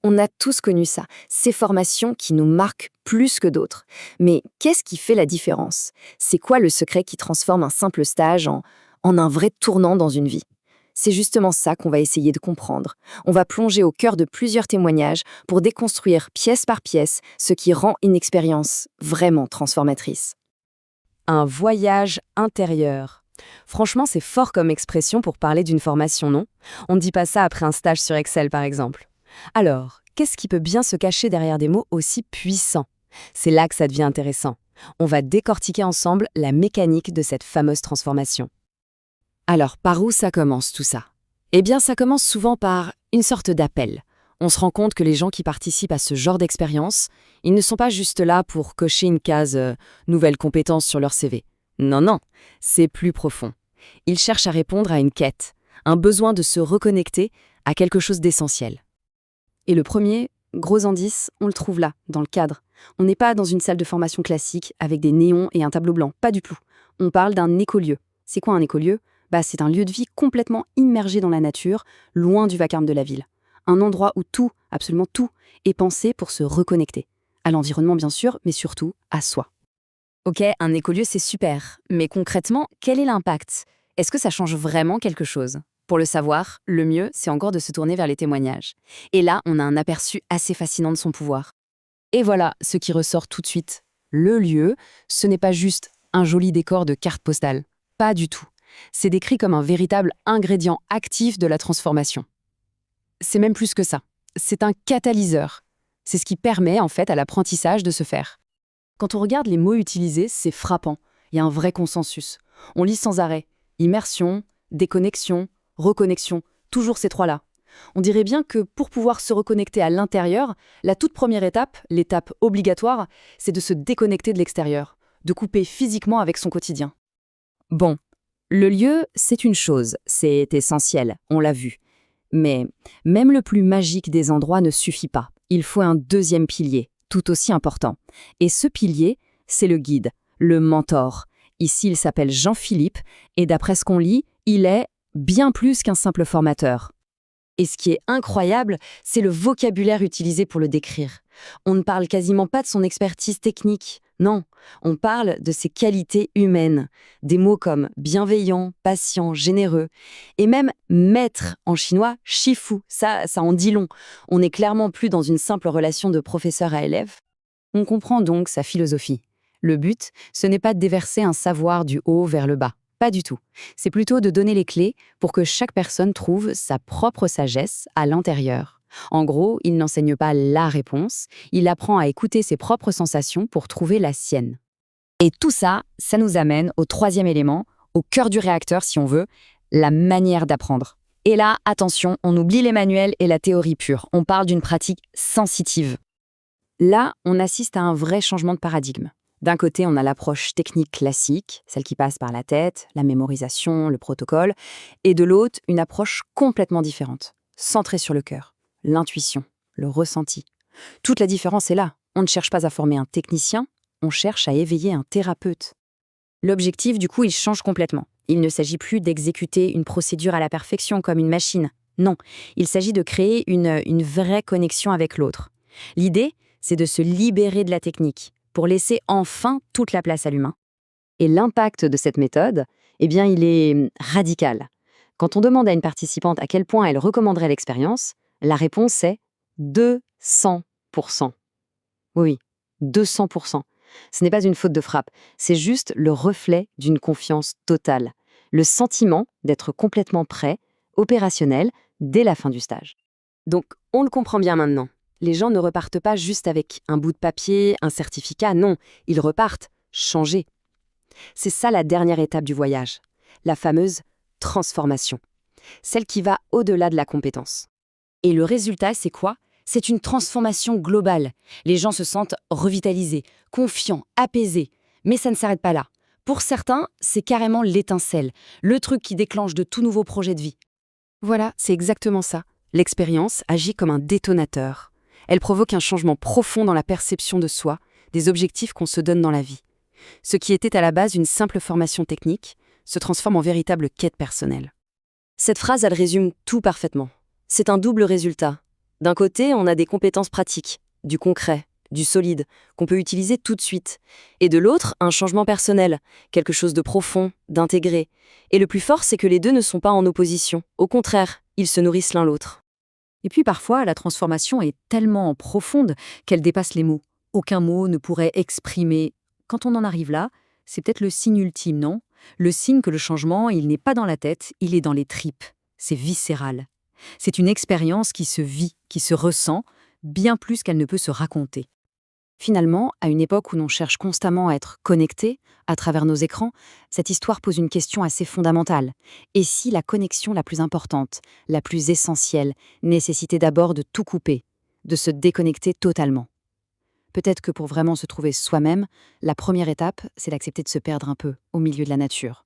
On a tous connu ça, ces formations qui nous marquent plus que d'autres. Mais qu'est-ce qui fait la différence? C'est quoi le secret qui transforme un simple stage en un vrai tournant dans une vie? C'est justement ça qu'on va essayer de comprendre. On va plonger au cœur de plusieurs témoignages pour déconstruire pièce par pièce ce qui rend une expérience vraiment transformatrice. Un voyage intérieur. Franchement, c'est fort comme expression pour parler d'une formation, non? On ne dit pas ça après un stage sur Excel, par exemple. Alors, qu'est-ce qui peut bien se cacher derrière des mots aussi puissants? C'est là que ça devient intéressant. On va décortiquer ensemble la mécanique de cette fameuse transformation. Alors, par où ça commence tout ça? Eh bien, ça commence souvent par une sorte d'appel. On se rend compte que les gens qui participent à ce genre d'expérience, ils ne sont pas juste là pour cocher une case nouvelle compétence sur leur CV. Non, non, c'est plus profond. Ils cherchent à répondre à une quête, un besoin de se reconnecter à quelque chose d'essentiel. Et le premier, gros indice, on le trouve là, dans le cadre. On n'est pas dans une salle de formation classique avec des néons et un tableau blanc, pas du tout. On parle d'un écolieu. C'est quoi un écolieu? C'est un lieu de vie complètement immergé dans la nature, loin du vacarme de la ville. Un endroit où tout, absolument tout, est pensé pour se reconnecter. À l'environnement bien sûr, mais surtout à soi. Ok, un écolieu c'est super, mais concrètement, quel est l'impact? Est-ce que ça change vraiment quelque chose? Pour le savoir, le mieux, c'est encore de se tourner vers les témoignages. Et là, on a un aperçu assez fascinant de son pouvoir. Et voilà ce qui ressort tout de suite. Le lieu, ce n'est pas juste un joli décor de carte postale. Pas du tout. C'est décrit comme un véritable ingrédient actif de la transformation. C'est même plus que ça. C'est un catalyseur. C'est ce qui permet en fait à l'apprentissage de se faire. Quand on regarde les mots utilisés, c'est frappant. Il y a un vrai consensus. On lit sans arrêt. Immersion, déconnexion, reconnexion. Toujours ces trois-là. On dirait bien que pour pouvoir se reconnecter à l'intérieur, la toute première étape, l'étape obligatoire, c'est de se déconnecter de l'extérieur, de couper physiquement avec son quotidien. Bon, le lieu, c'est une chose, c'est essentiel, on l'a vu. Mais même le plus magique des endroits ne suffit pas. Il faut un deuxième pilier, tout aussi important. Et ce pilier, c'est le guide, le mentor. Ici, il s'appelle Jean-Philippe, et d'après ce qu'on lit, il est bien plus qu'un simple formateur. Et ce qui est incroyable, c'est le vocabulaire utilisé pour le décrire. On ne parle quasiment pas de son expertise technique. Non, on parle de ses qualités humaines. Des mots comme bienveillant, patient, généreux. Et même maître en chinois, shifu, ça en dit long. On n'est clairement plus dans une simple relation de professeur à élève. On comprend donc sa philosophie. Le but, ce n'est pas de déverser un savoir du haut vers le bas. Pas du tout. C'est plutôt de donner les clés pour que chaque personne trouve sa propre sagesse à l'intérieur. En gros, il n'enseigne pas la réponse, il apprend à écouter ses propres sensations pour trouver la sienne. Et tout ça, ça nous amène au troisième élément, au cœur du réacteur si on veut, la manière d'apprendre. Et là, attention, on oublie les manuels et la théorie pure. On parle d'une pratique sensitive. Là, on assiste à un vrai changement de paradigme. D'un côté, on a l'approche technique classique, celle qui passe par la tête, la mémorisation, le protocole, et de l'autre, une approche complètement différente, centrée sur le cœur, l'intuition, le ressenti. Toute la différence est là. On ne cherche pas à former un technicien, on cherche à éveiller un thérapeute. L'objectif, du coup, il change complètement. Il ne s'agit plus d'exécuter une procédure à la perfection comme une machine. Non, il s'agit de créer une vraie connexion avec l'autre. L'idée, c'est de se libérer de la technique, pour laisser enfin toute la place à l'humain. Et l'impact de cette méthode, eh bien, il est radical. Quand on demande à une participante à quel point elle recommanderait l'expérience, la réponse est 200%. Oui, 200%. Ce n'est pas une faute de frappe, c'est juste le reflet d'une confiance totale. Le sentiment d'être complètement prêt, opérationnel, dès la fin du stage. Donc, on le comprend bien maintenant. Les gens ne repartent pas juste avec un bout de papier, un certificat, non, ils repartent changés. C'est ça la dernière étape du voyage, la fameuse transformation, celle qui va au-delà de la compétence. Et le résultat, c'est quoi? C'est une transformation globale. Les gens se sentent revitalisés, confiants, apaisés. Mais ça ne s'arrête pas là. Pour certains, c'est carrément l'étincelle, le truc qui déclenche de tout nouveaux projets de vie. Voilà, c'est exactement ça. L'expérience agit comme un détonateur. Elle provoque un changement profond dans la perception de soi, des objectifs qu'on se donne dans la vie. Ce qui était à la base une simple formation technique se transforme en véritable quête personnelle. Cette phrase, elle résume tout parfaitement. C'est un double résultat. D'un côté, on a des compétences pratiques, du concret, du solide, qu'on peut utiliser tout de suite. Et de l'autre, un changement personnel, quelque chose de profond, d'intégré. Et le plus fort, c'est que les deux ne sont pas en opposition. Au contraire, ils se nourrissent l'un l'autre. Et puis parfois, la transformation est tellement profonde qu'elle dépasse les mots. Aucun mot ne pourrait exprimer. Quand on en arrive là, c'est peut-être le signe ultime, non? Le signe que le changement, il n'est pas dans la tête, il est dans les tripes. C'est viscéral. C'est une expérience qui se vit, qui se ressent, bien plus qu'elle ne peut se raconter. Finalement, à une époque où l'on cherche constamment à être connecté à travers nos écrans, cette histoire pose une question assez fondamentale. Et si la connexion la plus importante, la plus essentielle, nécessitait d'abord de tout couper, de se déconnecter totalement? Peut-être que pour vraiment se trouver soi-même, la première étape, c'est d'accepter de se perdre un peu au milieu de la nature.